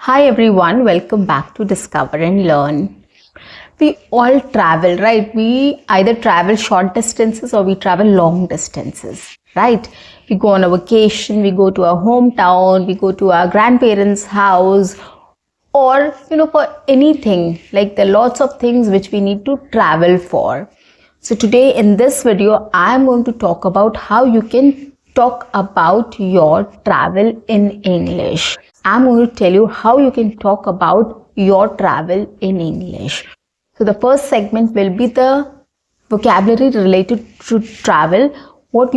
Hi everyone, welcome back to Discover and Learn. We all travel, right? We either travel short distances or we travel long distances, right? We go on a vacation, we go to our hometown, we go to our grandparents' house, or for anything. Like there are lots of things which we need to travel for. So today in this video, I am going to talk about how you can talk about your travel in English. I'm going to tell you how you can talk about your travel in English. So the first segment will be the vocabulary related to travel. What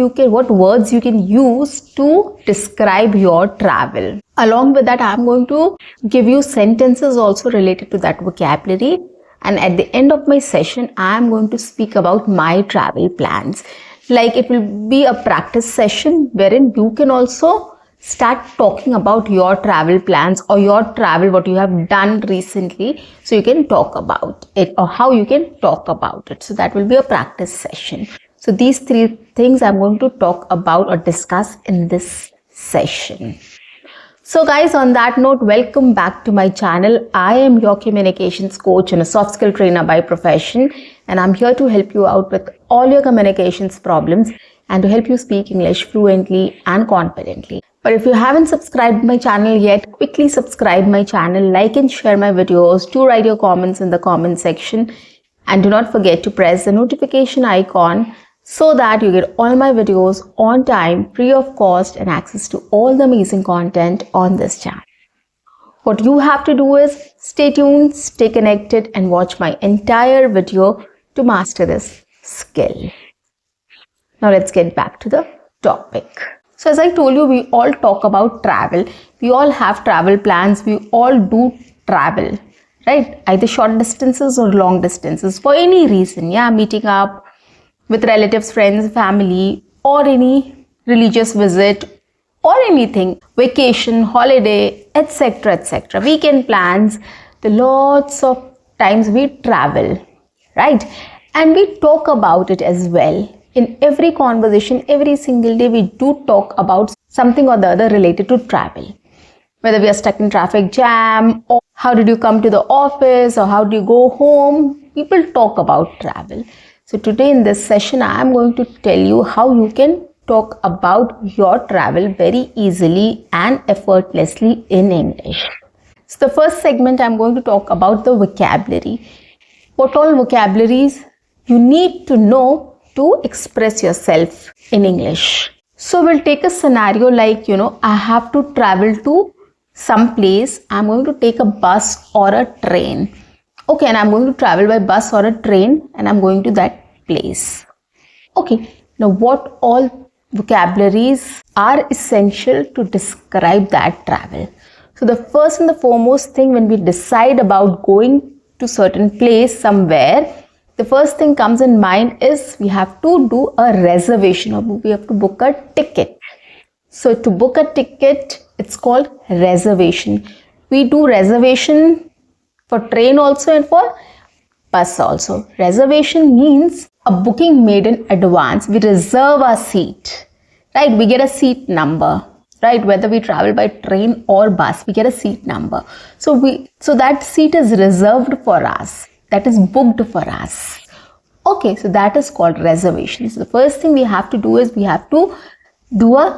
words you can use to describe your travel. Along with that, I'm going to give you sentences also related to that vocabulary. And at the end of my session, I'm going to speak about my travel plans. Like it will be a practice session wherein you can also start talking about your travel plans or your travel, what you have done recently, so you can talk about it or how you can talk about it. So that will be a practice session. So these three things I'm going to talk about or discuss in this session. So guys, on that note, welcome back to my channel. I am your communications coach and a soft skill trainer by profession, and I'm here to help you out with all your communications problems and to help you speak English fluently and confidently. But if you haven't subscribed my channel yet, quickly subscribe my channel, like and share my videos, do write your comments in the comment section, and do not forget to press the notification icon so that you get all my videos on time, free of cost, and access to all the amazing content on this channel. What you have to do is stay tuned, stay connected, and watch my entire video to master this skill. Now let's get back to the topic. So as I told you, we all talk about travel. We all have travel plans. We all do travel, right? Either short distances or long distances for any reason. Yeah, meeting up with relatives, friends, family, or any religious visit or anything, vacation, holiday, etc., etc. Weekend plans. The lots of times we travel, right? And we talk about it as well. In every conversation, every single day, we do talk about something or the other related to travel. Whether we are stuck in traffic jam, or how did you come to the office, or how do you go home, people talk about travel. So today in this session, I am going to tell you how you can talk about your travel very easily and effortlessly in English. So the first segment, I'm going to talk about the vocabulary. What all vocabularies you need to know to express yourself in English. So we'll take a scenario like, I have to travel to some place. I'm going to take a bus or a train. Okay, and I'm going to travel by bus or a train and I'm going to that place. Okay, now what all vocabularies are essential to describe that travel? So the first and the foremost thing when we decide about going to certain place somewhere, the first thing comes in mind is we have to do a reservation or we have to book a ticket. So to book a ticket, it's called reservation. We do reservation for train also and for bus also. Reservation means a booking made in advance. We reserve our seat, right? We get a seat number, right? Whether we travel by train or bus, we get a seat number. So that seat is reserved for us. That is booked for us. Okay, so that is called reservation. So the first thing we have to do is we have to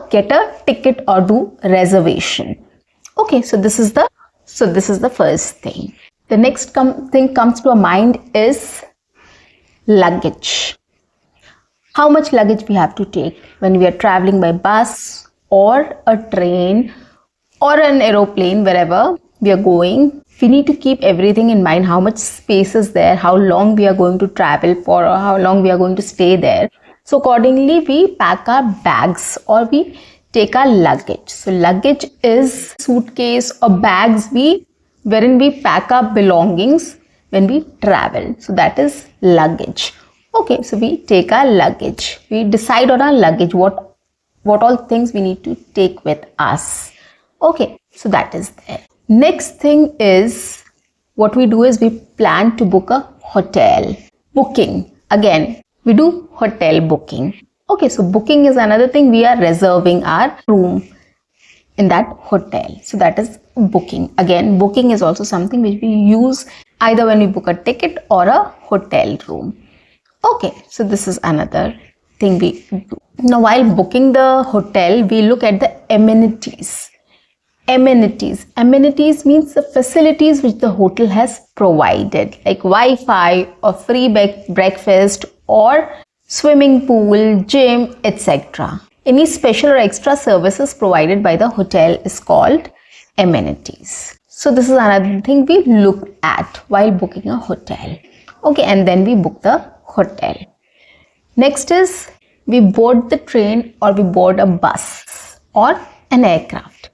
get a ticket or do reservation. Okay, so this is the first thing. The next thing comes to our mind is luggage. How much luggage we have to take when we are traveling by bus or a train or an aeroplane, wherever we are going. We need to keep everything in mind, how much space is there, how long we are going to travel for, or how long we are going to stay there. So accordingly, we pack our bags or we take our luggage. So luggage is suitcase or bags wherein we pack our belongings when we travel. So that is luggage. Okay, so we take our luggage. We decide on our luggage, what all things we need to take with us. Okay, so that is there. Next thing is what we do is we plan to book a hotel. Booking. Again, we do hotel booking. Okay, so booking is another thing. We are reserving our room in that hotel. So that is booking. Again, booking is also something which we use either when we book a ticket or a hotel room. Okay, so this is another thing we do. Now, while booking the hotel, we look at the amenities. Amenities means the facilities which the hotel has provided, like Wi-Fi or free breakfast or swimming pool, gym, etc. Any special or extra services provided by the hotel is called amenities. So this is another thing we look at while booking a hotel. Okay, and then we book the hotel. Next is we board the train or we board a bus or an aircraft.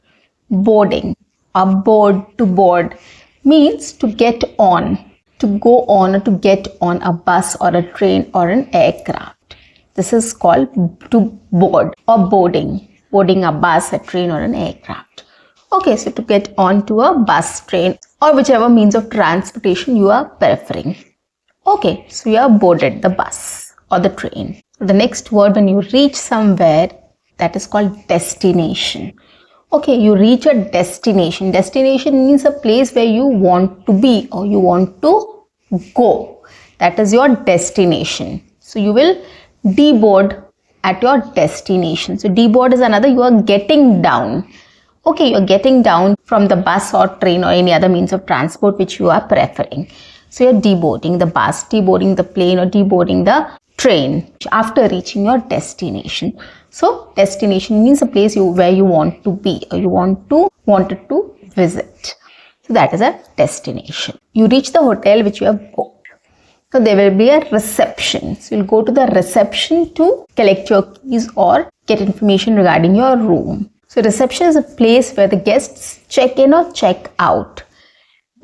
Boarding or to board means to get on, to go on or to get on a bus or a train or an aircraft. This is called to board or boarding a bus, a train or an aircraft. Okay, so to get on to a bus, train or whichever means of transportation you are preferring. Okay, so you have boarded the bus or the train. The next word when you reach somewhere, that is called destination. Okay, you reach a destination. Destination means a place where you want to be or you want to go. That is your destination. So you will deboard at your destination. So deboard is another, you are getting down. Okay, you are getting down from the bus or train or any other means of transport which you are preferring. So you are deboarding the bus, deboarding the plane or deboarding the train after reaching your destination. So destination means a place where you want to be or you wanted to visit. So that is a destination. You reach the hotel which you have booked. So there will be a reception. So you'll go to the reception to collect your keys or get information regarding your room. So reception is a place where the guests check in or check out.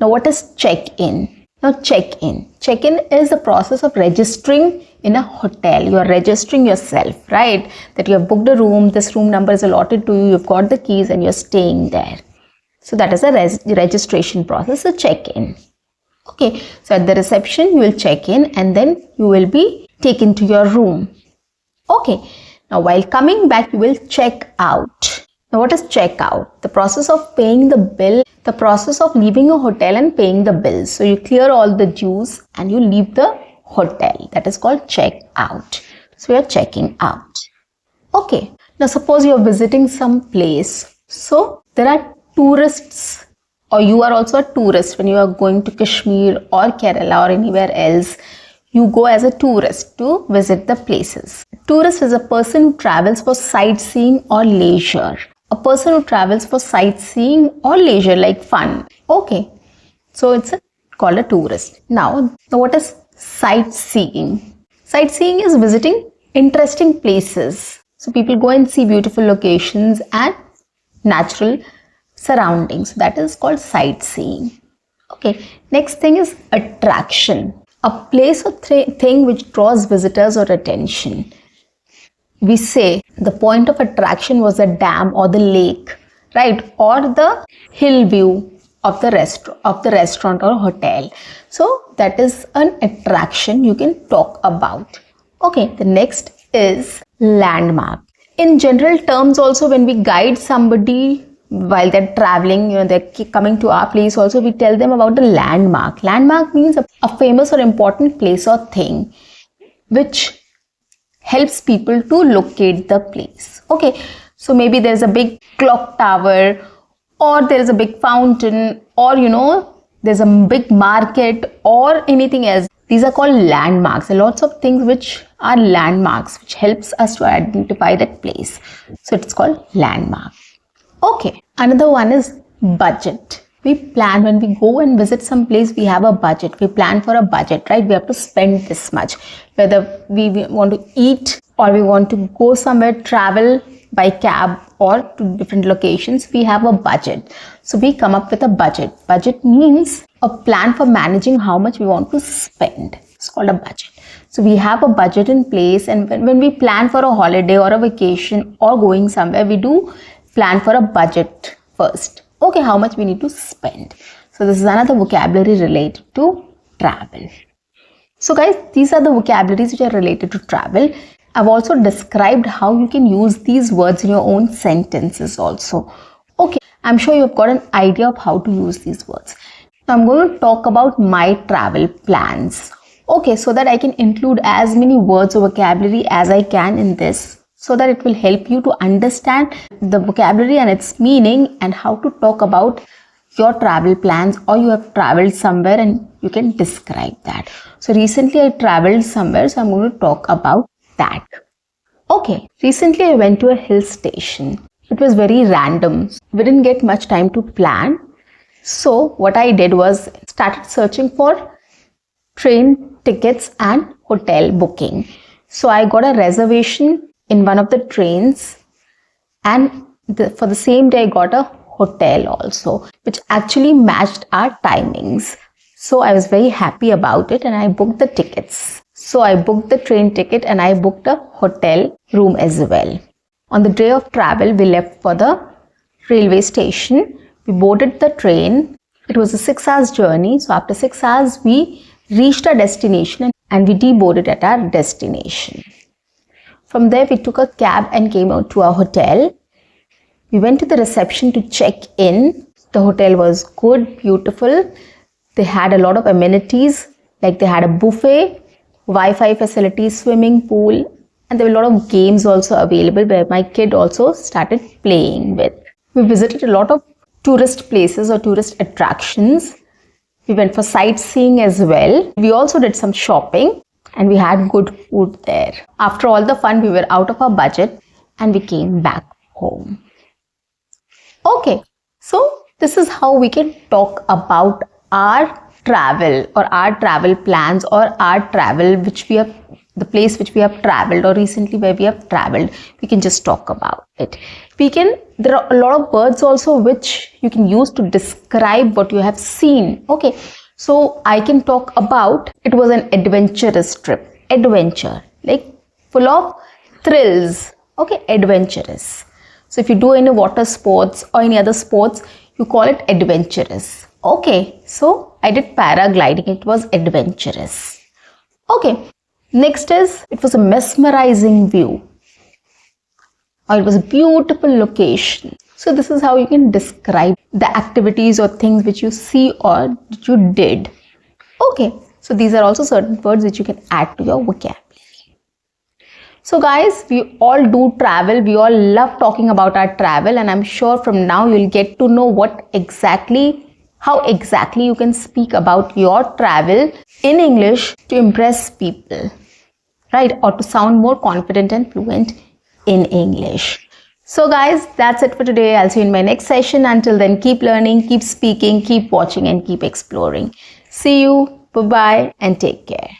Now what is check-in? Now check-in. Check-in is the process of registering in a hotel. You are registering yourself, right? That you have booked a room, this room number is allotted to you, you've got the keys and you're staying there. So that is a registration process, a check-in. Okay, so at the reception you will check in and then you will be taken to your room. Okay, now while coming back you will check out. Now what is check out? The process of paying the bill, the process of leaving a hotel and paying the bills. So you clear all the dues and you leave the hotel. That is called check out. So you are checking out. Okay, now suppose you are visiting some place. So there are tourists or you are also a tourist when you are going to Kashmir or Kerala or anywhere else. You go as a tourist to visit the places. Tourist is a person who travels for sightseeing or leisure. A person who travels for sightseeing or leisure, like fun. Okay, so it's called a tourist. Now what is sightseeing? Sightseeing is visiting interesting places. So people go and see beautiful locations and natural surroundings. That is called sightseeing. Okay, next thing is attraction. A place or thing which draws visitors or attention. We say the point of attraction was the dam or the lake, right? Or the hill view of the restaurant or hotel. So that is an attraction you can talk about. Okay, the next is landmark. In general terms also, when we guide somebody while they're traveling, they're coming to our place also, we tell them about the landmark. Landmark means a famous or important place or thing which helps people to locate the place. Okay, so maybe there's a big clock tower or there is a big fountain or there's a big market or anything else. These are called landmarks. There are lots of things which are landmarks which helps us to identify that place. So it's called landmark. Okay, another one is budget. We plan when we go and visit some place, we have a budget. We plan for a budget, right? We have to spend this much. Whether we want to eat or we want to go somewhere, travel by cab or to different locations, we have a budget. So we come up with a budget. Budget means a plan for managing how much we want to spend. It's called a budget. So we have a budget in place, and when we plan for a holiday or a vacation or going somewhere, we do plan for a budget first. Okay, how much we need to spend. So this is another vocabulary related to travel. So guys, these are the vocabularies which are related to travel. I've also described how you can use these words in your own sentences also. Okay, I'm sure you've got an idea of how to use these words. So I'm going to talk about my travel plans. Okay, so that I can include as many words or vocabulary as I can in this, so that it will help you to understand the vocabulary and its meaning and how to talk about your travel plans, or you have traveled somewhere and you can describe that. So recently I traveled somewhere, so I'm going to talk about that. Okay, recently I went to a hill station. It was very random. We didn't get much time to plan. So what I did was started searching for train tickets and hotel booking. So I got a reservation in one of the trains, and for the same day I got a hotel also, which actually matched our timings. So I was very happy about it and I booked the tickets. So I booked the train ticket and I booked a hotel room as well. On the day of travel, we left for the railway station. We boarded the train. It was a 6 hours journey. So after 6 hours, we reached our destination and we deboarded at our destination. From there, we took a cab and came out to our hotel. We went to the reception to check in. The hotel was good, beautiful. They had a lot of amenities, like they had a buffet, Wi-Fi facilities, swimming pool, and there were a lot of games also available where my kid also started playing with. We visited a lot of tourist places or tourist attractions. We went for sightseeing as well. We also did some shopping and we had good food there. After all the fun, we were out of our budget and we came back home. Okay, so this is how we can talk about our travel or our travel plans or our travel which we have, the place which we have traveled or recently where we have traveled. We can just talk about it. There are a lot of words also which you can use to describe what you have seen. Okay, so I can talk about it was an adventurous trip. Adventure, like full of thrills. Okay, adventurous. So if you do any water sports or any other sports, you call it adventurous. Okay, so I did paragliding. It was adventurous. Okay, next is it was a mesmerizing view. Or it was a beautiful location. So this is how you can describe the activities or things which you see or which you did. Okay, so these are also certain words which you can add to your vocabulary. So guys, we all do travel. We all love talking about our travel, and I'm sure from now you'll get to know how exactly you can speak about your travel in English to impress people, right? Or to sound more confident and fluent in English. So guys, that's it for today. I'll see you in my next session. Until then, keep learning, keep speaking, keep watching, and keep exploring. See you. Bye-bye and take care.